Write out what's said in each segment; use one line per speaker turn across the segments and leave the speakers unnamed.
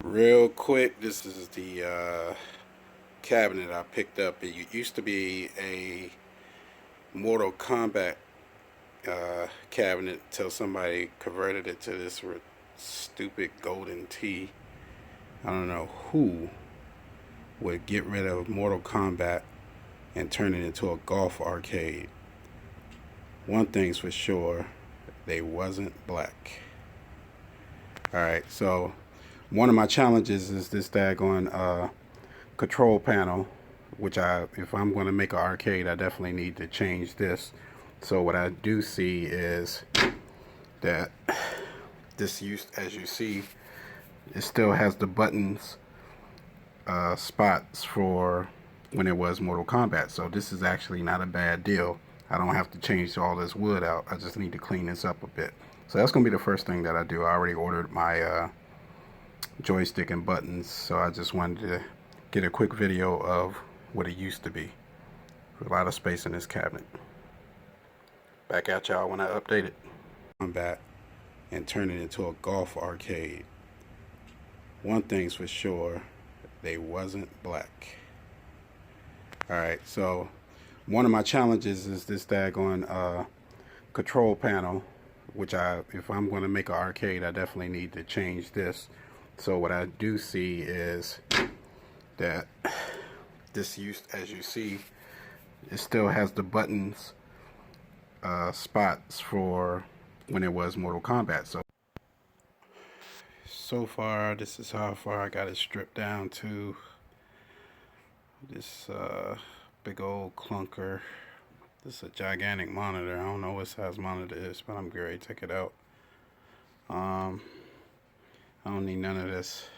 Real quick, this is the cabinet I picked up. It used to be a Mortal Kombat cabinet until somebody converted it to this stupid golden T. I don't know who would get rid of Mortal Kombat and turn it into a golf arcade. One thing's for sure, they wasn't black. Alright, so one of my challenges is this daggone control panel, which if I'm going to make an arcade, I definitely need to change this. So what I do see is that this as you see, it still has the buttons spots for when it was Mortal Kombat. So this is actually not a bad deal. I don't have to change all this wood out. I just need to clean this up a bit. So that's going to be the first thing that I do. I already ordered my joystick and buttons, so I just wanted to get a quick video of what it used to be. A lot of space in this cabinet. Back at y'all when I update it. I'm back and turn it into a golf arcade. One thing's for sure, they wasn't black. Alright, so one of my challenges is this daggone control panel, which if I'm going to make an arcade, I definitely need to change this. So what I do see is that this as you see, it still has the buttons spots for when it was Mortal Kombat. So far, this is how far I got it stripped down to. This big old clunker. This is a gigantic monitor. I don't know what size monitor it is, but I'm ready to take it out. I don't need none of this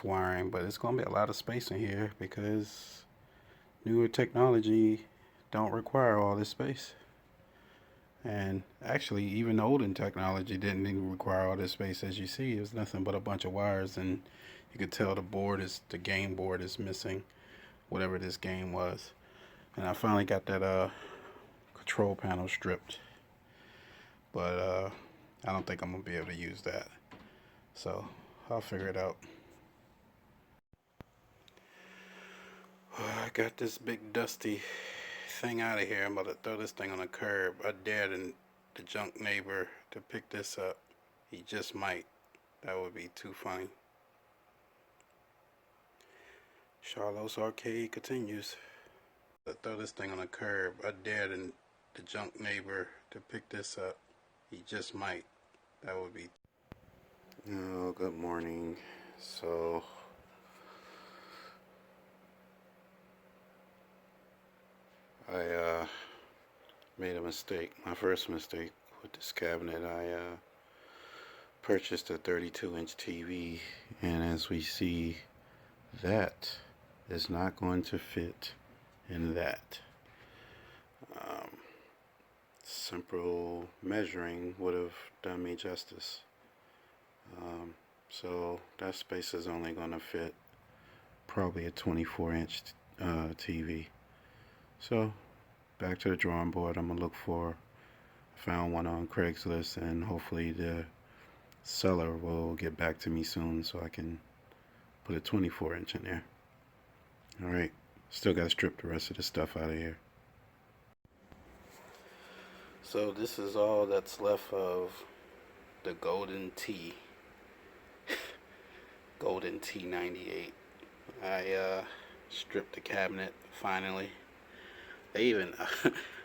wiring, but it's gonna be a lot of space in here because newer technology don't require all this space. And actually, even older technology didn't even require all this space. As you see, it was nothing but a bunch of wires, and you could tell the game board is missing, whatever this game was. And I finally got that control panel stripped, but I don't think I'm gonna be able to use that. So I'll figure it out. I got this big dusty thing out of here. I'm about to throw this thing on the curb. I dared the junk neighbor to pick this up. He just might. That would be too funny. Sharlos Arcade continues. I throw this thing on the curb. I dared the junk neighbor to pick this up. He just might. That would be. Oh, good morning. So I made a mistake. My first mistake with this cabinet. I purchased a 32-inch TV, and as we see, that is not going to fit in that. Simple measuring would have done me justice. So that space is only going to fit probably a 24-inch TV. So back to the drawing board. I'm gonna found one on Craigslist, and hopefully the seller will get back to me soon so I can put a 24-inch in there. Alright, still gotta strip the rest of the stuff out of here. So this is all that's left of the golden T. Golden T98. I stripped the cabinet finally. They even,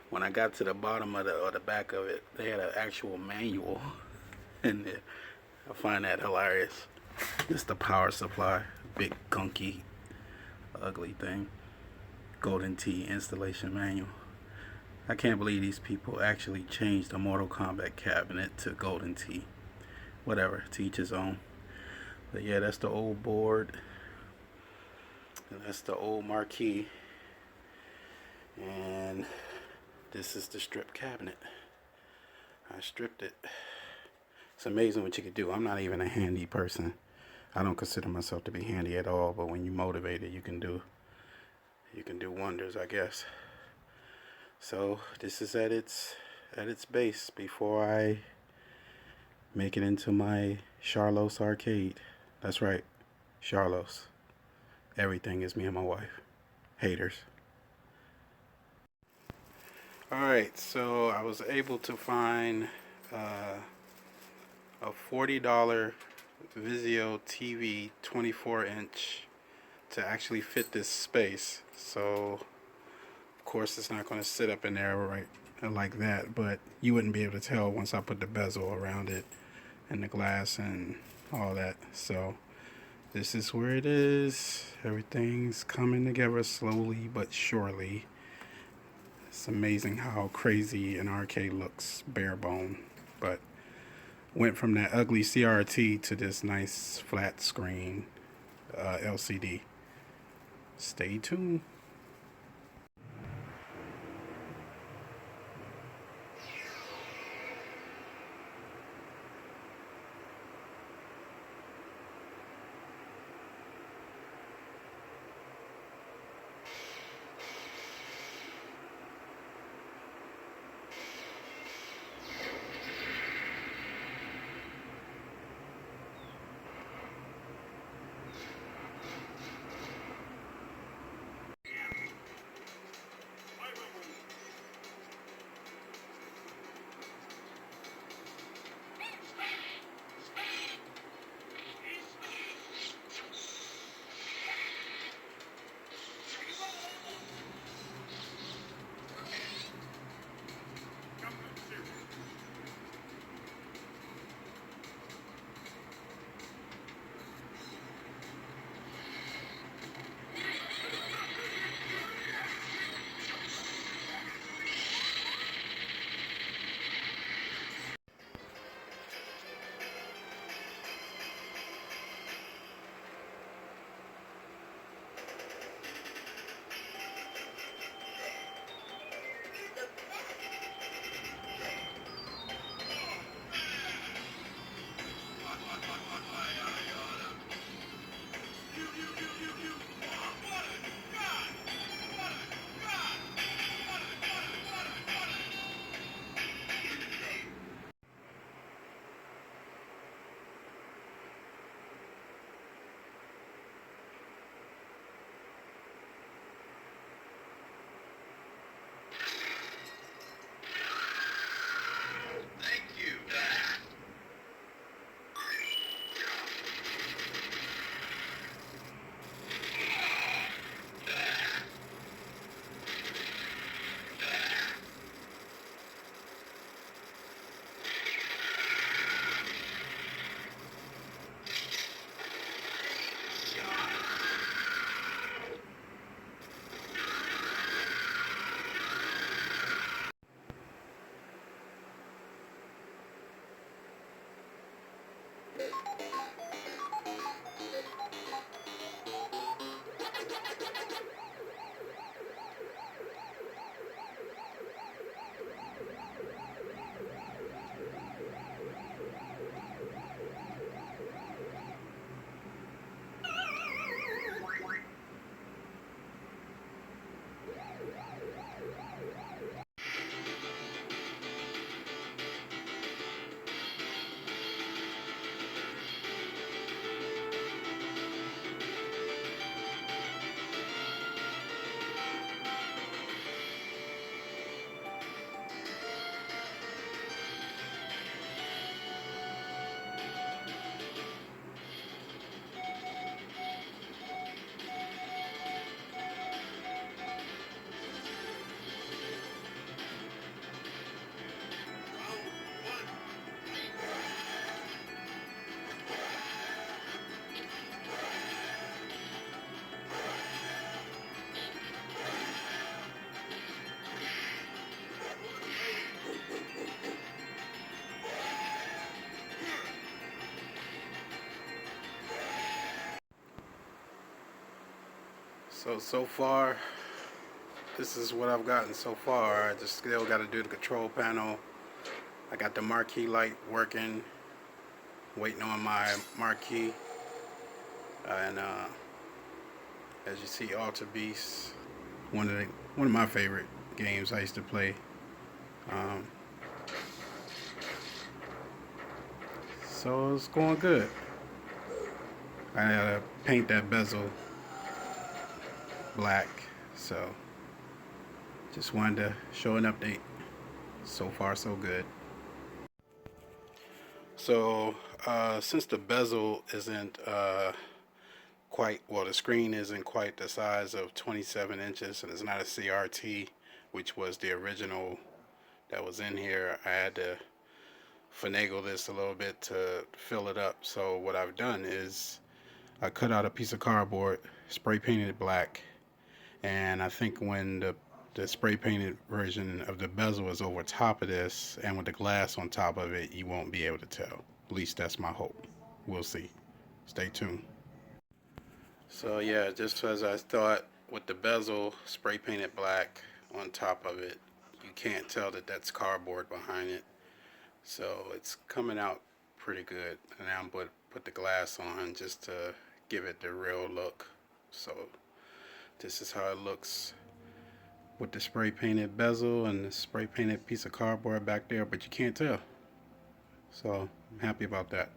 when I got to the bottom of the back of it, they had an actual manual in there. I find that hilarious. It's the power supply, big gunky, ugly thing. Golden T installation manual. I can't believe these people actually changed the Mortal Kombat cabinet to Golden T. Whatever, to each his own. But yeah, that's the old board. And that's the old marquee. And this is the stripped cabinet. I stripped it. It's amazing what you can do. I'm not even a handy person. I don't consider myself to be handy at all, but when you're motivated, you can do wonders, I guess. So this is at its base before I make it into my Sharlos arcade. That's right, Sharlos. Everything is me and my wife. Haters. Alright, so I was able to find uh, a $40 Vizio TV 24-inch to actually fit this space. So, of course, it's not going to sit up in there right like that, but you wouldn't be able to tell once I put the bezel around it and the glass and all that. So, this is where it is. Everything's coming together slowly but surely. It's amazing how crazy an arcade looks bare bone, but went from that ugly CRT to this nice flat screen LCD. Stay tuned. So far, this is what I've gotten so far. I just still got to do the control panel. I got the marquee light working, waiting on my marquee. And as you see, Alter Beast, one of my favorite games I used to play. Um, So it's going good. I gotta paint that bezel black, so just wanted to show an update. So far so good. So since the bezel isn't quite, well, the screen isn't quite the size of 27 inches and it's not a CRT, which was the original that was in here, I had to finagle this a little bit to fill it up. So what I've done is I cut out a piece of cardboard, spray painted it black, and I think when the spray painted version of the bezel is over top of this and with the glass on top of it, you won't be able to tell. At least that's my hope. We'll see. Stay tuned. So yeah, just as I thought, with the bezel spray painted black on top of it, you can't tell that that's cardboard behind it. So it's coming out pretty good. And now I'm going to put the glass on just to give it the real look. So this is how it looks with the spray painted bezel and the spray painted piece of cardboard back there, but you can't tell. So I'm happy about that.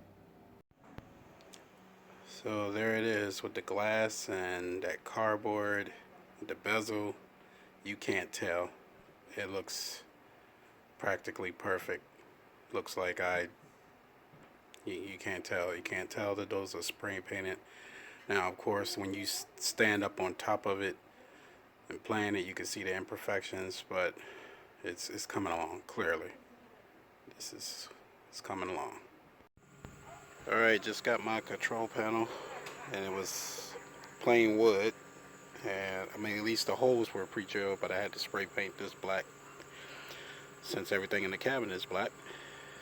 So there it is with the glass and that cardboard, the bezel. You can't tell. It looks practically perfect. Looks like you can't tell. You can't tell that those are spray painted. Now, of course, when you stand up on top of it and playing it, you can see the imperfections, but it's coming along clearly. It's coming along. All right, just got my control panel, and it was plain wood, and I mean, at least the holes were pre-drilled, but I had to spray paint this black since everything in the cabinet is black.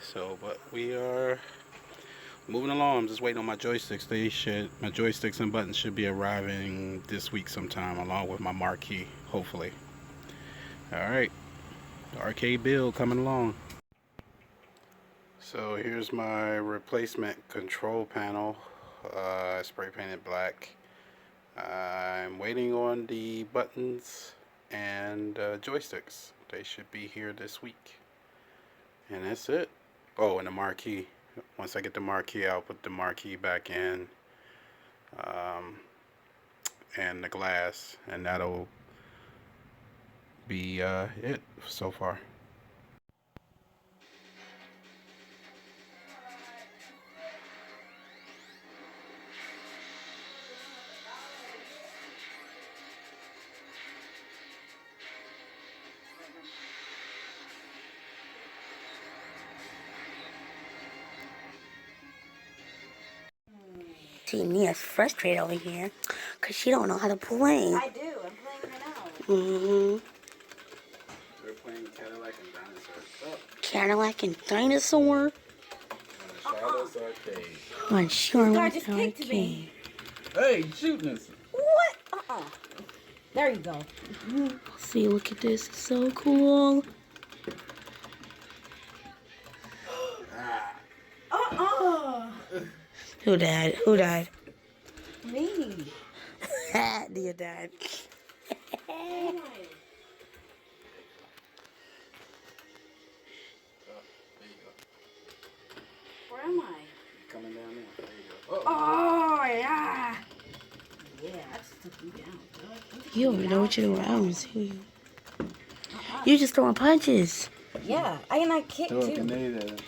So, but we are moving along. I'm just waiting on my joysticks. My joysticks and buttons should be arriving this week sometime, along with my marquee, hopefully. All right, the arcade build coming along. So here's my replacement control panel. Spray painted black. I'm waiting on the buttons and joysticks. They should be here this week. And that's it. Oh, and the marquee. Once I get the marquee, I'll put the marquee back in. And the glass. And that'll be it so far.
See, Nia's frustrated over here because she don't know how to play.
I do. I'm playing right now.
Mm-hmm.
We're playing Cadillac and Dinosaur. Oh.
Cadillac and Dinosaur.
Sharlos arcade.
On Sharlos
God just kicked me.
Hey, shooting us.
What? There you go.
See, look at this. It's so cool. Who died? Who died?
Me.
Nia died.
Where am I?
Coming down there. There you go.
Oh, yeah. Yeah, I just took you down.
You don't know what you're doing. I don't even see you. You're just throwing punches.
Yeah, I kicked
Throw a
too.
grenade at it.